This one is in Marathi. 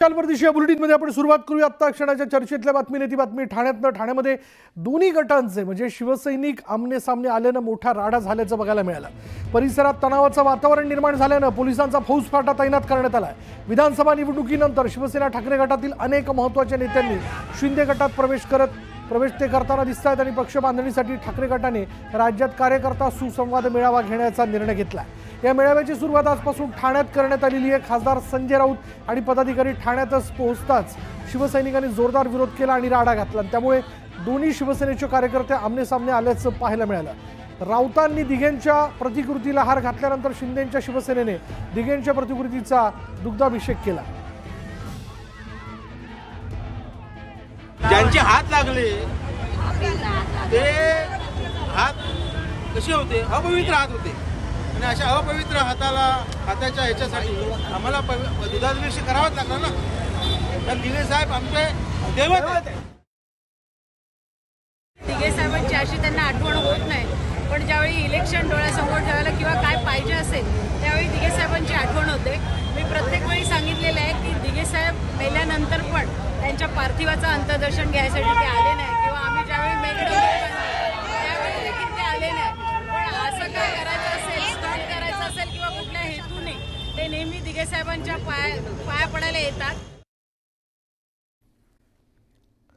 परदेशीय बुलेटिनमध्ये आपण सुरुवात करूया। आत्ता क्षणाच्या चर्चेतल्या बातमीने ती बातमी ठाण्यामध्ये दोन्ही गटांचे म्हणजे शिवसैनिक आमने सामने आल्यानं मोठा राडा झाल्याचं बघायला मिळालं। परिसरात तणावाचं वातावरण निर्माण झाल्यानं पोलिसांचा फौजफाटा तैनात करण्यात आलाय। विधानसभा निवडणुकीनंतर शिवसेना ठाकरे गटातील अनेक महत्त्वाच्या नेत्यांनी शिंदे गटात प्रवेश करताना दिसतात आणि पक्ष बांधणीसाठी ठाकरे गटाने राज्यात कार्यकर्ता सुसंवाद मेळावा घेण्याचा निर्णय घेतला। या मेळाव्याची सुरुवात आजपासून ठाण्यात करण्यात आलेली आहे। खासदार संजय राऊत आणि पदाधिकारी ठाण्यातच पोहोचताच शिवसैनिकांनी जोरदार विरोध केला आणि राडा घातला। त्यामुळे दोन्ही शिवसेनेचे कार्यकर्ते आमनेसामने आल्याचं पाहायला मिळालं। राऊतांनी दिघेंच्या प्रतिकृतीला हार घातल्यानंतर शिंदेंच्या शिवसेनेने दिघेंच्या प्रतिकृतीचा दुग्धाभिषेक केला। ज्यांचे हात लागले ते हात कसे होते? अपवित्र हात होते आणि अशा अपवित्र हाताच्या ह्याच्यासाठी आम्हाला दुधाभिषेक करावाच लागला ना। तर दिघे साहेब आमचे दैवत आहेत। दिघे साहेबांची अशी त्यांना आठवण होत नाही, पण ज्यावेळी इलेक्शन डोळ्यासमोर ठेवायला किंवा काय पाहिजे असेल त्यावेळी दिघे साहेबांची आठवण होते। मी प्रत्येक वेळी सांगितलेलं आहे की दिघे साहेब मेल्यानंतर पण त्यांच्या पार्थिवाचं अंत्यदर्शन घ्यायसाठी ते आले नाही किंवा आम्ही ज्यावेळी त्यावेळी देखील ते आले नाही। पण असं काय करायचं असेल, स्टंट करायचं असेल किंवा कुठल्या हेतूने ते नेहमी दिघे साहेबांच्या पाया पडायला येतात।